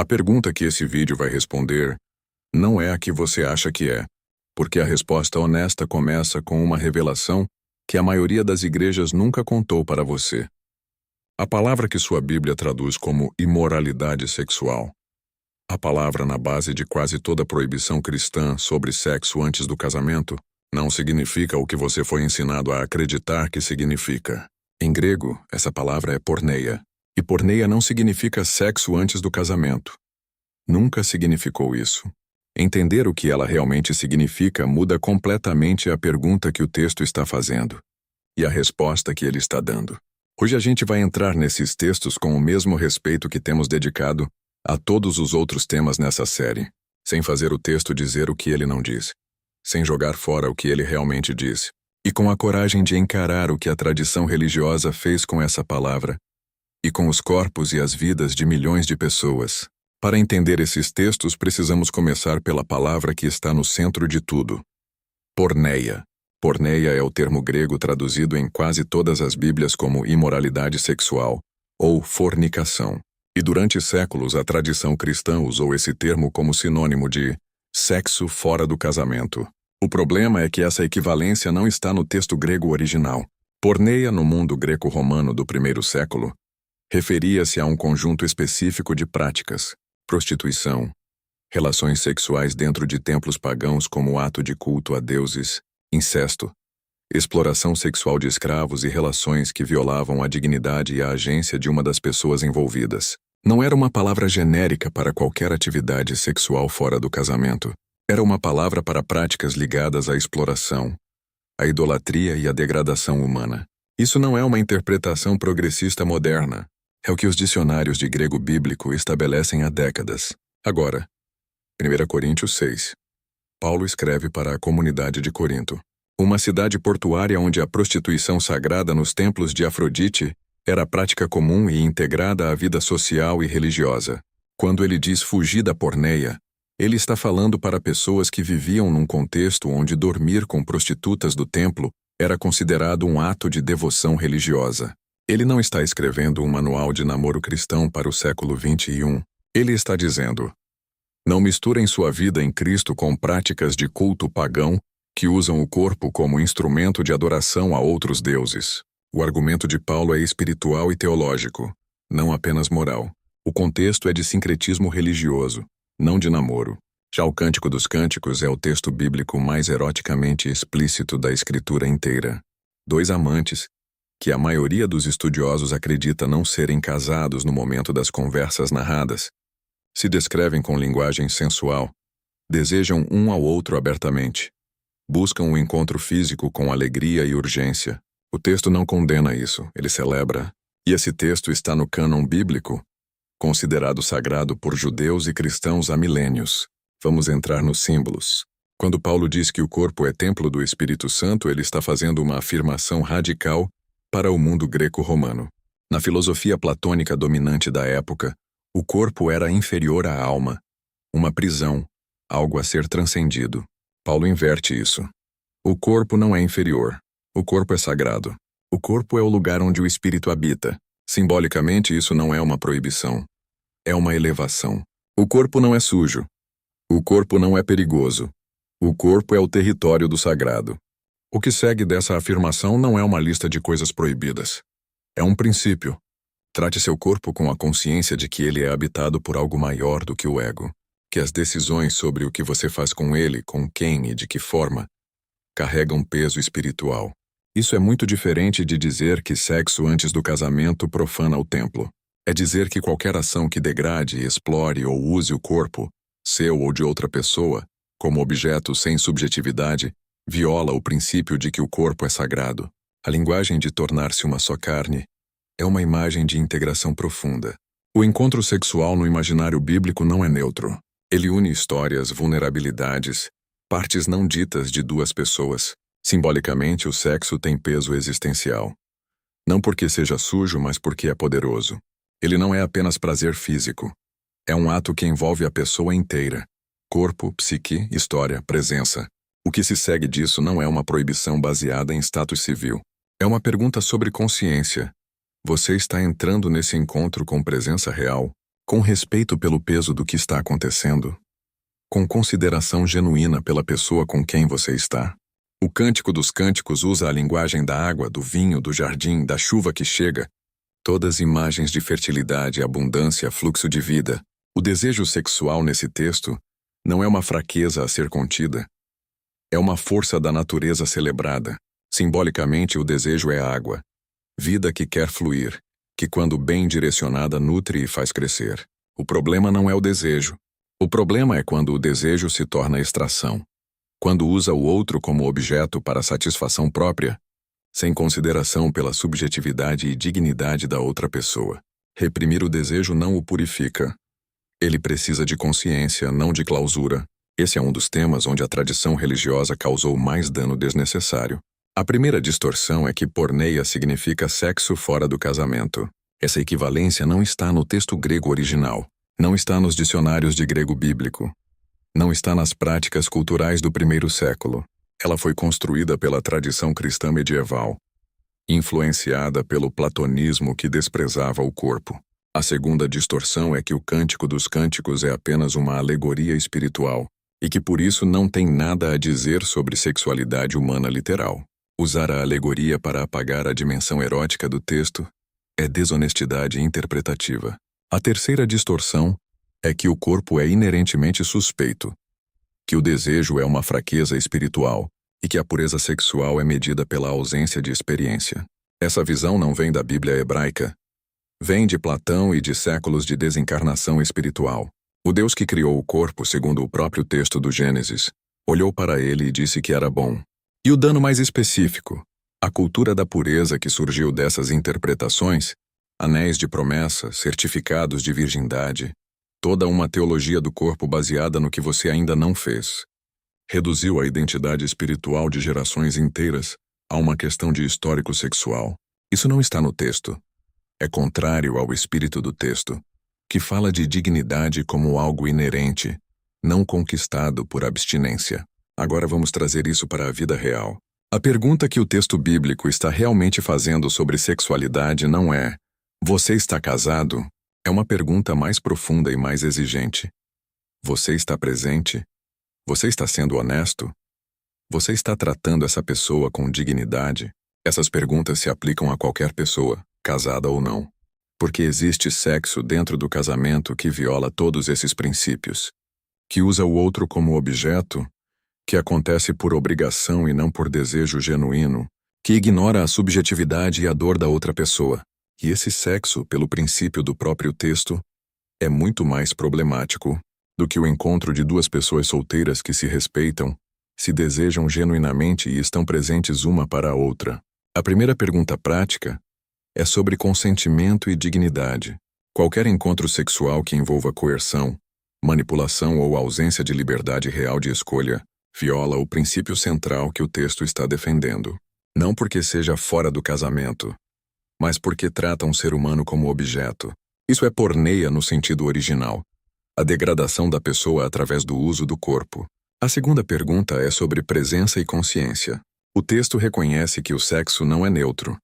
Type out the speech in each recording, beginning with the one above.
A pergunta que esse vídeo vai responder não é a que você acha que é, porque a resposta honesta começa com uma revelação que a maioria das igrejas nunca contou para você. A palavra que sua Bíblia traduz como imoralidade sexual, a palavra na base de quase toda proibição cristã sobre sexo antes do casamento, não significa o que você foi ensinado a acreditar que significa. Em grego, essa palavra é porneia, e porneia não significa sexo antes do casamento. Nunca significou isso. Entender o que ela realmente significa muda completamente a pergunta que o texto está fazendo e a resposta que ele está dando. Hoje a gente vai entrar nesses textos com o mesmo respeito que temos dedicado a todos os outros temas nessa série, sem fazer o texto dizer o que ele não diz, sem jogar fora o que ele realmente disse, e com a coragem de encarar o que a tradição religiosa fez com essa palavra e com os corpos e as vidas de milhões de pessoas. Para entender esses textos, precisamos começar pela palavra que está no centro de tudo: porneia. Porneia é o termo grego traduzido em quase todas as Bíblias como imoralidade sexual ou fornicação. E durante séculos a tradição cristã usou esse termo como sinônimo de sexo fora do casamento. O problema é que essa equivalência não está no texto grego original. Porneia, no mundo greco-romano do primeiro século, referia-se a um conjunto específico de práticas: prostituição, relações sexuais dentro de templos pagãos como ato de culto a deuses, incesto, exploração sexual de escravos e relações que violavam a dignidade e a agência de uma das pessoas envolvidas. Não era uma palavra genérica para qualquer atividade sexual fora do casamento. Era uma palavra para práticas ligadas à exploração, à idolatria e à degradação humana. Isso não é uma interpretação progressista moderna. É o que os dicionários de grego bíblico estabelecem há décadas. Agora, 1 Coríntios 6. Paulo escreve para a comunidade de Corinto, uma cidade portuária onde a prostituição sagrada nos templos de Afrodite era prática comum e integrada à vida social e religiosa. Quando ele diz fugir da porneia, ele está falando para pessoas que viviam num contexto onde dormir com prostitutas do templo era considerado um ato de devoção religiosa. Ele não está escrevendo um manual de namoro cristão para o século XXI. Ele está dizendo: não misturem sua vida em Cristo com práticas de culto pagão que usam o corpo como instrumento de adoração a outros deuses. O argumento de Paulo é espiritual e teológico, não apenas moral. O contexto é de sincretismo religioso, não de namoro. Já o Cântico dos Cânticos é o texto bíblico mais eroticamente explícito da Escritura inteira. Dois amantes, que a maioria dos estudiosos acredita não serem casados no momento das conversas narradas, se descrevem com linguagem sensual, desejam um ao outro abertamente, buscam um encontro físico com alegria e urgência. O texto não condena isso, ele celebra, e esse texto está no cânon bíblico, considerado sagrado por judeus e cristãos há milênios. Vamos entrar nos símbolos. Quando Paulo diz que o corpo é templo do Espírito Santo, ele está fazendo uma afirmação radical para o mundo greco-romano. Na filosofia platônica dominante da época, o corpo era inferior à alma, uma prisão, algo a ser transcendido. Paulo inverte isso. O corpo não é inferior. O corpo é sagrado. O corpo é o lugar onde o espírito habita. Simbolicamente, isso não é uma proibição. É uma elevação. O corpo não é sujo. O corpo não é perigoso. O corpo é o território do sagrado. O que segue dessa afirmação não é uma lista de coisas proibidas. É um princípio. Trate seu corpo com a consciência de que ele é habitado por algo maior do que o ego, que as decisões sobre o que você faz com ele, com quem e de que forma, carregam peso espiritual. Isso é muito diferente de dizer que sexo antes do casamento profana o templo. É dizer que qualquer ação que degrade, explore ou use o corpo, seu ou de outra pessoa, como objeto sem subjetividade, viola o princípio de que o corpo é sagrado. A linguagem de tornar-se uma só carne é uma imagem de integração profunda. O encontro sexual no imaginário bíblico não é neutro. Ele une histórias, vulnerabilidades, partes não ditas de duas pessoas. Simbolicamente, o sexo tem peso existencial. Não porque seja sujo, mas porque é poderoso. Ele não é apenas prazer físico. É um ato que envolve a pessoa inteira. Corpo, psique, história, presença. O que se segue disso não é uma proibição baseada em status civil. É uma pergunta sobre consciência. Você está entrando nesse encontro com presença real? com respeito pelo peso do que está acontecendo, com consideração genuína pela pessoa com quem você está. O Cântico dos Cânticos usa a linguagem da água, do vinho, do jardim, da chuva que chega, todas imagens de fertilidade, abundância, fluxo de vida. O desejo sexual nesse texto não é uma fraqueza a ser contida, é uma força da natureza celebrada. Simbolicamente, o desejo é água, vida que quer fluir, que quando bem direcionada nutre e faz crescer. O problema não é o desejo. O problema é quando o desejo se torna extração, quando usa o outro como objeto para satisfação própria, sem consideração pela subjetividade e dignidade da outra pessoa. Reprimir o desejo não o purifica. Ele precisa de consciência, não de clausura. Esse é um dos temas onde a tradição religiosa causou mais dano desnecessário. A primeira distorção é que porneia significa sexo fora do casamento. Essa equivalência não está no texto grego original, não está nos dicionários de grego bíblico, não está nas práticas culturais do primeiro século. Ela foi construída pela tradição cristã medieval, influenciada pelo platonismo que desprezava o corpo. A segunda distorção é que o Cântico dos Cânticos é apenas uma alegoria espiritual e que por isso não tem nada a dizer sobre sexualidade humana literal. Usar a alegoria para apagar a dimensão erótica do texto é desonestidade interpretativa. A terceira distorção é que o corpo é inerentemente suspeito, que o desejo é uma fraqueza espiritual e que a pureza sexual é medida pela ausência de experiência. Essa visão não vem da Bíblia hebraica, vem de Platão e de séculos de desencarnação espiritual. O Deus que criou o corpo, segundo o próprio texto do Gênesis, olhou para ele e disse que era bom. E o dano mais específico, a cultura da pureza que surgiu dessas interpretações, anéis de promessa, certificados de virgindade, toda uma teologia do corpo baseada no que você ainda não fez, reduziu a identidade espiritual de gerações inteiras a uma questão de histórico sexual. Isso não está no texto. É contrário ao espírito do texto, que fala de dignidade como algo inerente, não conquistado por abstinência. Agora vamos trazer isso para a vida real. A pergunta que o texto bíblico está realmente fazendo sobre sexualidade não é: você está casado? É uma pergunta mais profunda e mais exigente. Você está presente? Você está sendo honesto? Você está tratando essa pessoa com dignidade? Essas perguntas se aplicam a qualquer pessoa, casada ou não. Porque existe sexo dentro do casamento que viola todos esses princípios, que usa o outro como objeto, que acontece por obrigação e não por desejo genuíno, que ignora a subjetividade e a dor da outra pessoa. E esse sexo, pelo princípio do próprio texto, é muito mais problemático do que o encontro de duas pessoas solteiras que se respeitam, se desejam genuinamente e estão presentes uma para a outra. A primeira pergunta prática é sobre consentimento e dignidade. Qualquer encontro sexual que envolva coerção, manipulação ou ausência de liberdade real de escolha viola o princípio central que o texto está defendendo. Não porque seja fora do casamento, mas porque trata um ser humano como objeto. Isso é porneia no sentido original, a degradação da pessoa através do uso do corpo. A segunda pergunta é sobre presença e consciência. O texto reconhece que o sexo não é neutro.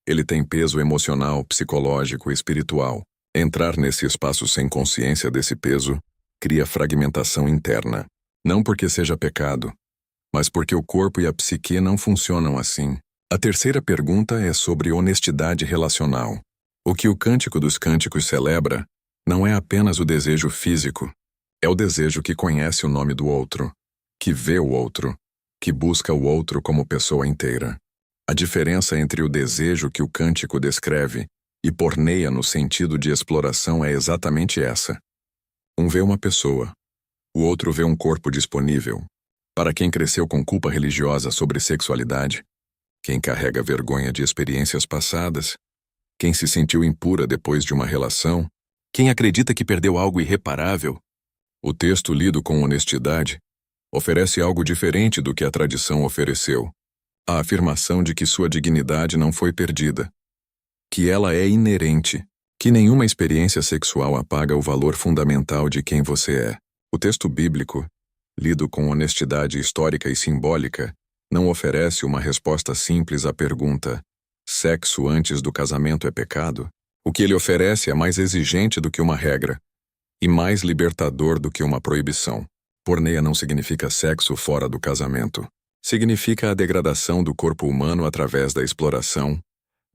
Ele tem peso emocional, psicológico e espiritual. Entrar nesse espaço sem consciência desse peso cria fragmentação interna. Não porque seja pecado, mas porque o corpo e a psique não funcionam assim. A terceira pergunta é sobre honestidade relacional. O que o Cântico dos Cânticos celebra não é apenas o desejo físico, é o desejo que conhece o nome do outro, que vê o outro, que busca o outro como pessoa inteira. A diferença entre o desejo que o Cântico descreve e porneia no sentido de exploração é exatamente essa. Um vê uma pessoa, o outro vê um corpo disponível. Para quem cresceu com culpa religiosa sobre sexualidade, quem carrega vergonha de experiências passadas, quem se sentiu impura depois de uma relação, quem acredita que perdeu algo irreparável, o texto lido com honestidade oferece algo diferente do que a tradição ofereceu. A afirmação de que sua dignidade não foi perdida, que ela é inerente, que nenhuma experiência sexual apaga o valor fundamental de quem você é. O texto bíblico, lido com honestidade histórica e simbólica, não oferece uma resposta simples à pergunta: sexo antes do casamento é pecado? O que ele oferece é mais exigente do que uma regra e mais libertador do que uma proibição. Porneia não significa sexo fora do casamento. Significa a degradação do corpo humano através da exploração,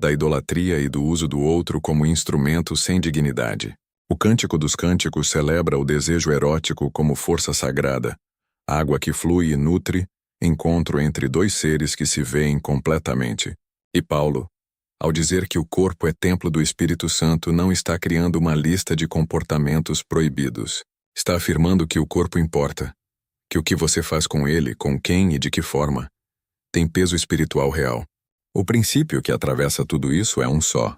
da idolatria e do uso do outro como instrumento sem dignidade. O Cântico dos Cânticos celebra o desejo erótico como força sagrada, água que flui e nutre, encontro entre dois seres que se veem completamente. E Paulo, ao dizer que o corpo é templo do Espírito Santo, não está criando uma lista de comportamentos proibidos. Está afirmando que o corpo importa, que o que você faz com ele, com quem e de que forma, tem peso espiritual real. O princípio que atravessa tudo isso é um só.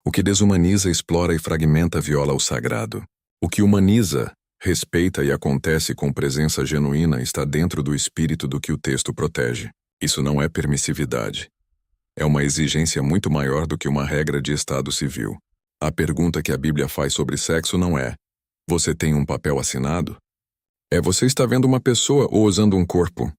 O que desumaniza, explora e fragmenta viola o sagrado. O que humaniza, respeita e acontece com presença genuína está dentro do espírito do que o texto protege. Isso não é permissividade. É uma exigência muito maior do que uma regra de estado civil. A pergunta que a Bíblia faz sobre sexo não é: você tem um papel assinado? É: você está vendo uma pessoa ou usando um corpo?